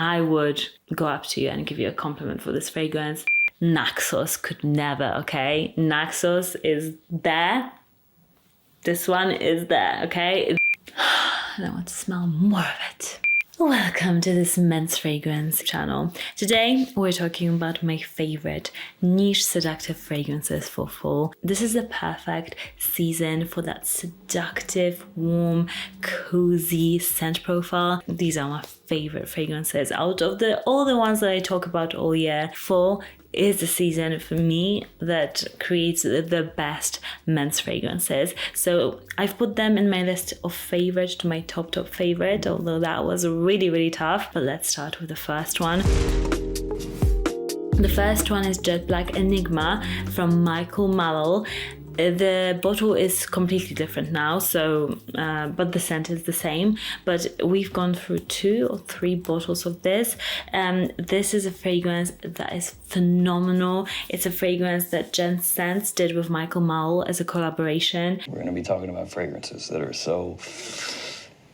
I would go up to you and give you a compliment for this fragrance. Naxos could never, okay? Naxos is there. This one is there, okay? And I want to smell more of it. Welcome to this men's fragrance channel. Today we're talking about my favorite niche seductive fragrances for fall. This is the perfect season for that seductive, warm, cozy scent profile. These are my favorite fragrances out of all the ones that I talk about all year. Fall is the season for me that creates the best men's fragrances. So I've put them in my list of favorite to my top favorite, although that was really tough. But let's start with the first one. The first one is Jet Black Enigma from Malul. The bottle is completely different now, so but the scent is the same. But we've gone through 2 or 3 bottles of this. This is a fragrance that is phenomenal. It's a fragrance that Jen Scents did with Malul as a collaboration. We're going to be talking about fragrances that are so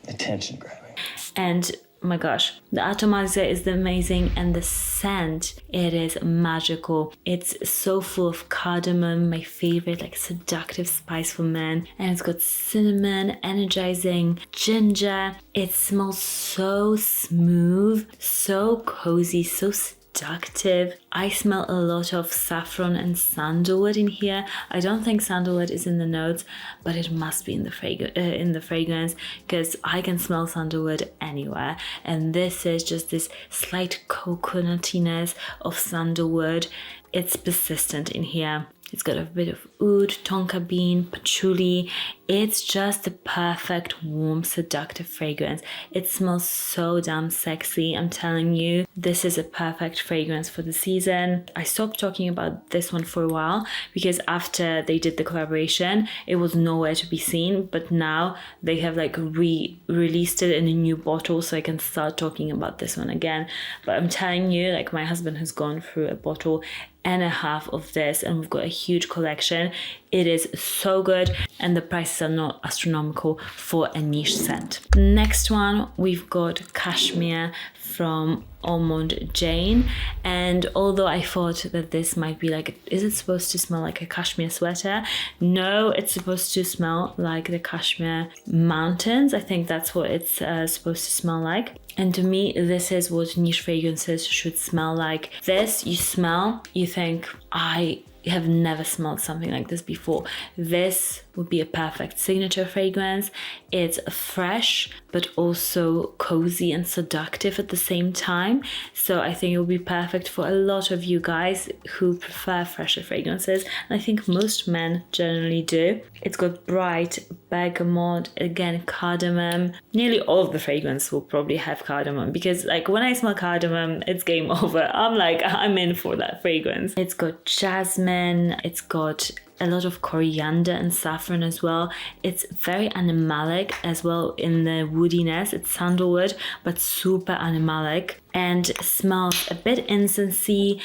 attention grabbing. And oh my gosh, the atomizer is amazing, and the scent, it is magical. It's so full of cardamom, my favorite like seductive spice for men, and it's got cinnamon, energizing, ginger. It smells so smooth, so cozy, so seductive. I smell a lot of saffron and sandalwood in here. I don't think sandalwood is in the notes, but it must be in the fragrance because I can smell sandalwood anywhere. And this is just this slight coconutiness of sandalwood. It's persistent in here. It's got a bit of oud, tonka bean, patchouli. It's just the perfect, warm, seductive fragrance. It smells so damn sexy. I'm telling you, this is a perfect fragrance for the season. I stopped talking about this one for a while because after they did the collaboration, it was nowhere to be seen. But now they have like released it in a new bottle, so I can start talking about this one again. But I'm telling you, like, my husband has gone through a bottle and a half of this, and we've got a huge collection. It is so good, and the prices are not astronomical for a niche scent. Next one, we've got Kashmir from Ormonde Jayne. And although I thought that this might be like, is it supposed to smell like a cashmere sweater? No, it's supposed to smell like the Kashmir mountains. I think that's what it's supposed to smell like. And to me, this is what niche fragrances should smell like. This, you smell, you think, I have never smelled something like this before. This would be a perfect signature fragrance. It's fresh, but also cozy and seductive at the same time. So I think it would be perfect for a lot of you guys who prefer fresher fragrances. And I think most men generally do. It's got bright bergamot, again, cardamom. Nearly all of the fragrance will probably have cardamom because like when I smell cardamom, it's game over. I'm in for that fragrance. It's got jasmine, it's got a lot of coriander and saffron as well. It's very animalic as well in the woodiness. It's sandalwood, but super animalic, and smells a bit incensey.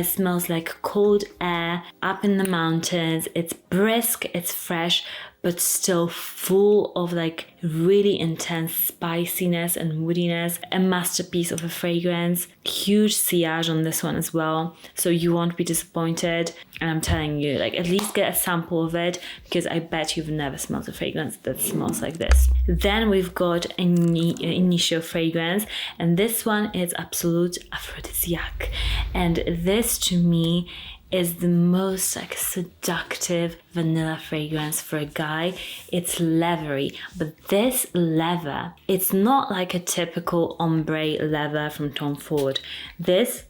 Smells like cold air up in the mountains. It's brisk, it's fresh, but still full of like really intense spiciness and woodiness. A masterpiece of a fragrance. Huge sillage on this one as well, so you won't be disappointed. And I'm telling you, like, at least get a sample of it because I bet you've never smelled a fragrance that smells like this. Then we've got an Initio fragrance, and this one is Absolute Aphrodisiac. And this to me is the most like seductive vanilla fragrance for a guy. It's leathery, but this leather, it's not like a typical ombre leather from Tom Ford. This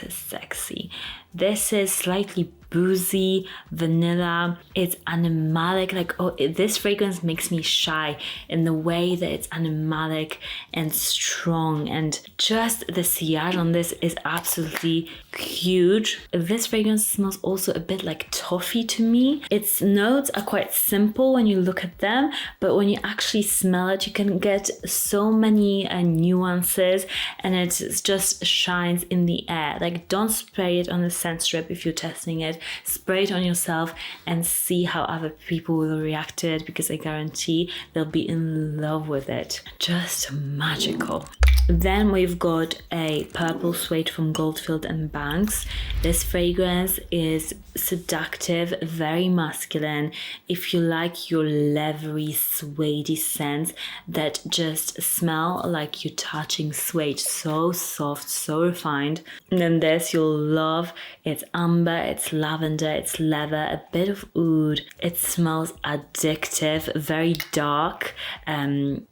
is sexy. This is slightly boozy, vanilla. It's animalic. This fragrance makes me shy in the way that it's animalic and strong, and just the sillage on this is absolutely huge. This fragrance smells also a bit like toffee to me. Its notes are quite simple when you look at them, but when you actually smell it, you can get so many nuances, and it just shines in the air. Like, don't spray it on the scent strip if you're testing it. Spray it on yourself and see how other people will react to it, because I guarantee they'll be in love with it. Just magical. Then we've got a purple suede from Goldfield Banks. This fragrance is seductive, very masculine. If you like your leathery, suedey scents that just smell like you're touching suede, so soft, so refined, then this you'll love. It's amber, it's lavender, it's leather, a bit of oud. It smells addictive, very dark, and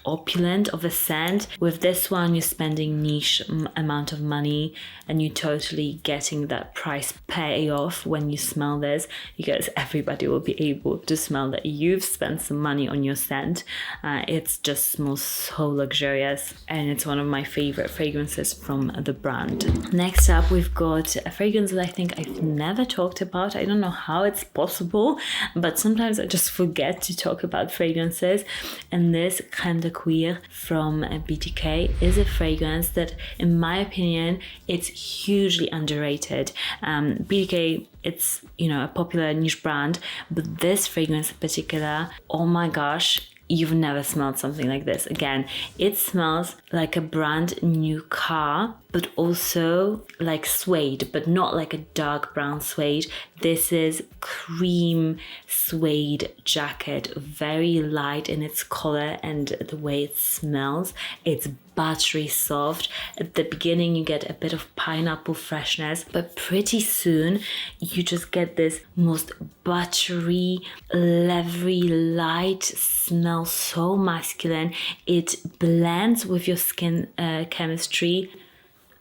opulent of a scent. With this one, you're spending niche amount of money and you're totally getting that price payoff when you smell this, because everybody will be able to smell that you've spent some money on your scent. It just smells so luxurious, and it's one of my favorite fragrances from the brand. Next up, we've got a fragrance that I think I've never talked about. I don't know how it's possible, but sometimes I just forget to talk about fragrances, and this Crème de Cuir from BTK is a fragrance that, in my opinion, it's hugely underrated. BTK, it's, you know, a popular niche brand, but this fragrance in particular, oh my gosh, you've never smelled something like this. Again, it smells like a brand new car, but also like suede, but not like a dark brown suede. This is cream suede jacket, very light in its color and the way it smells. It's buttery soft. At the beginning you get a bit of pineapple freshness, but pretty soon you just get this most buttery, leathery, light smell, so masculine. It blends with your skin chemistry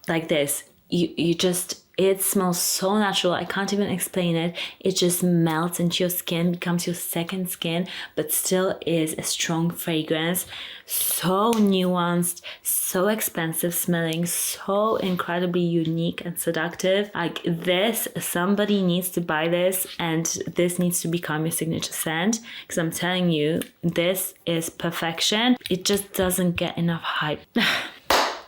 like this. You just, it smells so natural. I can't even explain it. It just melts into your skin, becomes your second skin, but still is a strong fragrance. So nuanced, so expensive smelling, so incredibly unique and seductive. Like this, somebody needs to buy this, and this needs to become your signature scent, because I'm telling you, this is perfection. It just doesn't get enough hype.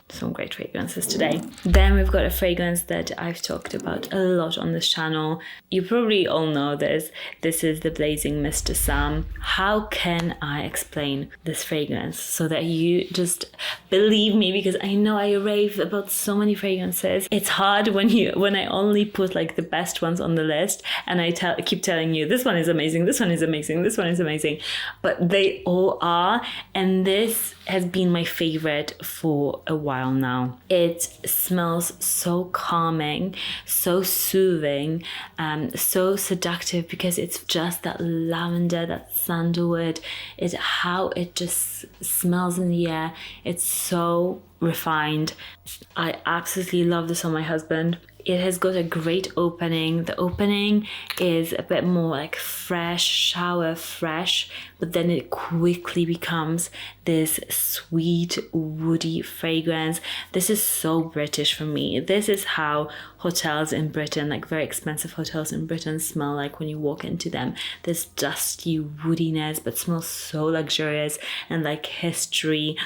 Some great fragrances today. Then we've got a fragrance that I've talked about a lot on this channel. You probably all know this. This is the Blazing Mr. Sam. How can I explain this fragrance so that you just believe me? Because I know I rave about so many fragrances. It's hard when I only put like the best ones on the list, and I keep telling you this one is amazing, this one is amazing, this one is amazing, but they all are, and this has been my favorite for a while now. It smells so calming, so soothing, so seductive, because it's just that lavender, that sandalwood. It's how it just smells in the air. It's so refined. I absolutely love this on my husband. It has got a great opening. The opening is a bit more like fresh, shower fresh, but then it quickly becomes this sweet, woody fragrance. This is so British for me. This is how hotels in Britain, like very expensive hotels in Britain, smell like when you walk into them. This dusty woodiness, but smells so luxurious, and like history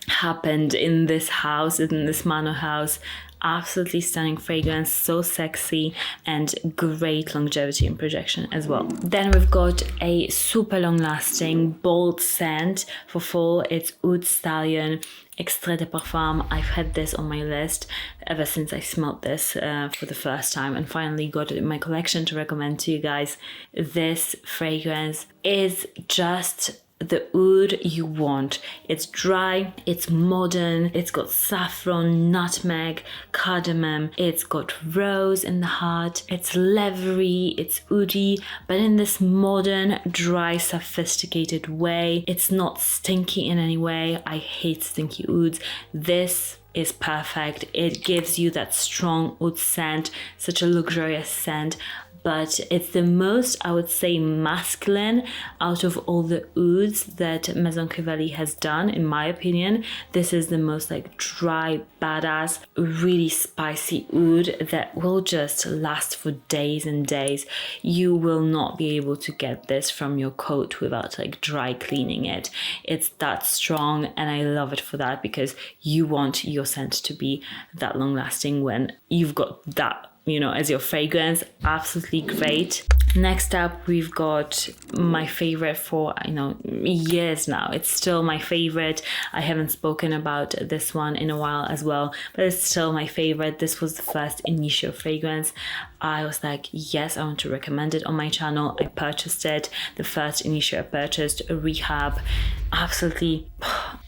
happened in this house, in this manor house. Absolutely stunning fragrance, so sexy, and great longevity and projection as well. Then we've got a super long lasting bold scent for fall. It's Oud Stallion Extrait de Parfum. I've had this on my list ever since I smelled this for the first time, and finally got it in my collection to recommend to you guys. This fragrance is just the oud you want. It's dry, it's modern, it's got saffron, nutmeg, cardamom, it's got rose in the heart, it's leathery, it's oudy, but in this modern, dry, sophisticated way. It's not stinky in any way. I hate stinky ouds. This is perfect. It gives you that strong oud scent, such a luxurious scent, but it's the most, I would say, masculine out of all the ouds that Maison Crivelli has done, in my opinion. This is the most like dry, badass, really spicy oud that will just last for days and days. You will not be able to get this from your coat without like dry cleaning it. It's that strong, and I love it for that, because you want your scent to be that long lasting when you've got that, you know, as your fragrance. Absolutely great. Next up, we've got my favorite for, years now. It's still my favorite. I haven't spoken about this one in a while as well, but it's still my favorite. This was the first Initio fragrance. I was like, yes, I want to recommend it on my channel. I purchased it. The first Initio I purchased, Rehab. Absolutely,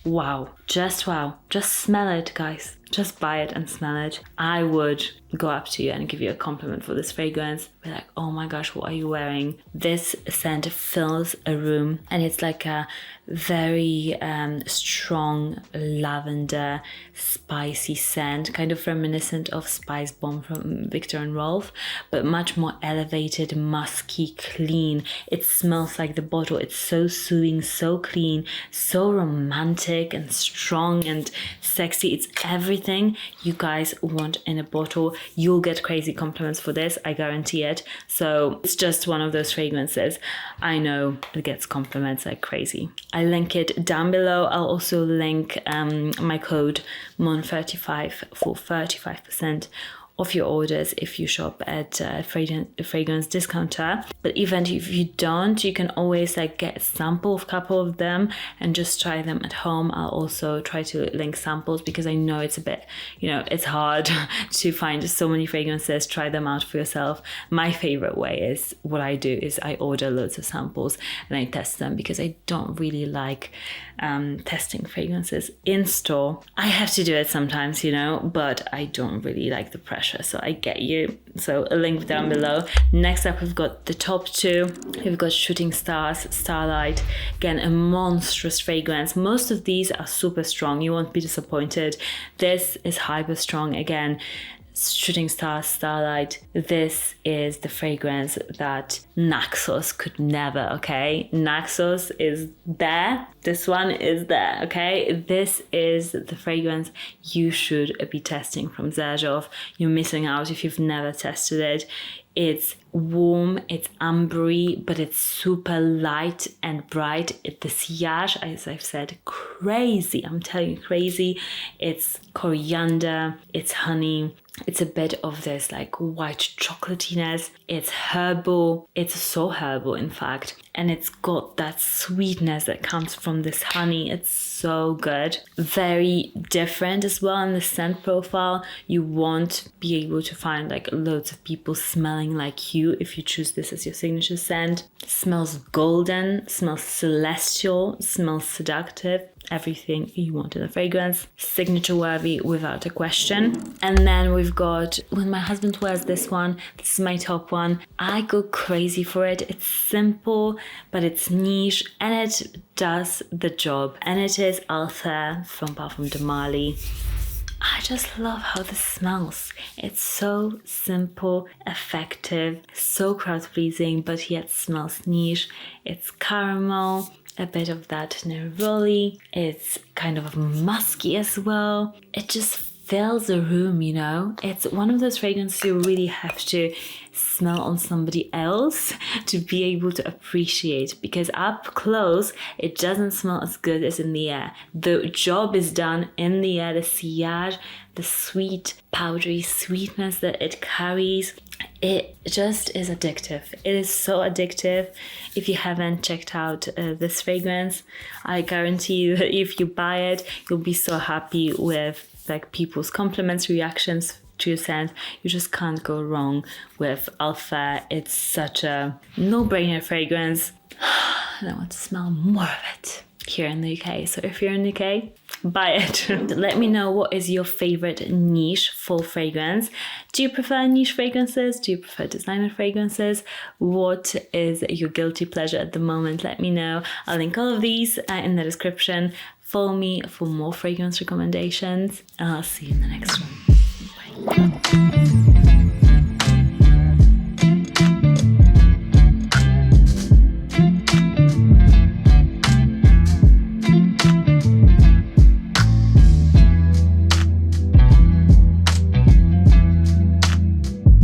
wow. Just wow. Just smell it, guys. Just buy it and smell it. I would go up to you and give you a compliment for this fragrance. Be like, oh my gosh, what are you wearing? This scent fills a room, and it's like a very strong lavender, spicy scent, kind of reminiscent of Spice Bomb from Viktor and Rolf, but much more elevated, musky, clean. It smells like the bottle. It's so soothing, so clean, so romantic and strong and sexy. It's everything you guys want in a bottle. You'll get crazy compliments for this, I guarantee it. So it's just one of those fragrances. I know it gets compliments like crazy. I link it down below. I'll also link my code MON35 for 35% of your orders if you shop at fragrance discounter. But even if you don't, you can always like get a sample of a couple of them and just try them at home. I'll also try to link samples because I know it's a bit, it's hard to find so many fragrances. Try them out for yourself. My favorite way is what I do is I order loads of samples and I test them because I don't really like testing fragrances in store. I have to do it sometimes, but I don't really like the pressure. So I get you. So a link down below. Next up, we've got the top two. We've got Shooting Stars, Starlight. Again, a monstrous fragrance. Most of these are super strong. You won't be disappointed. This is hyper strong. Again, Shooting Stars, Starlight. This is the fragrance that Naxos could never, okay? Naxos is there. This one is there, okay? This is the fragrance you should be testing from Xerjoff. You're missing out if you've never tested it. It's warm, it's ambery, but it's super light and bright. The sillage, as I've said, crazy. I'm telling you, crazy. It's coriander, it's honey. It's a bit of this like white chocolatiness. It's herbal. It's so herbal, in fact. And it's got that sweetness that comes from this honey. It's so good. Very different as well in the scent profile. You won't be able to find like loads of people smelling like you if you choose this as your signature scent. It smells golden, smells celestial, smells seductive. Everything you want in a fragrance. Signature worthy without a question. And then we've got, when my husband wears this one, this is my top one. I go crazy for it. It's simple, but it's niche and it does the job. And it is Althair from Parfums de Marly. I just love how this smells. It's so simple, effective, so crowd-pleasing, but yet smells niche. It's caramel, a bit of that neroli. It's kind of musky as well. It just fills the room, It's one of those fragrances you really have to smell on somebody else to be able to appreciate, because up close it doesn't smell as good as in the air. The job is done in the air. The sillage, the sweet powdery sweetness that it carries, it just is addictive. It is so addictive. If you haven't checked out this fragrance, I guarantee you that if you buy it, you'll be so happy with like people's compliments, reactions to your scent. You just can't go wrong with Althair. It's such a no-brainer fragrance. And I want to smell more of it here in the UK. So if you're in the UK, buy it. Let me know, what is your favorite niche full fragrance? Do you prefer niche fragrances? Do you prefer designer fragrances? What is your guilty pleasure at the moment? Let me know. I'll link all of these in the description. Follow me for more fragrance recommendations, and I'll see you in the next one.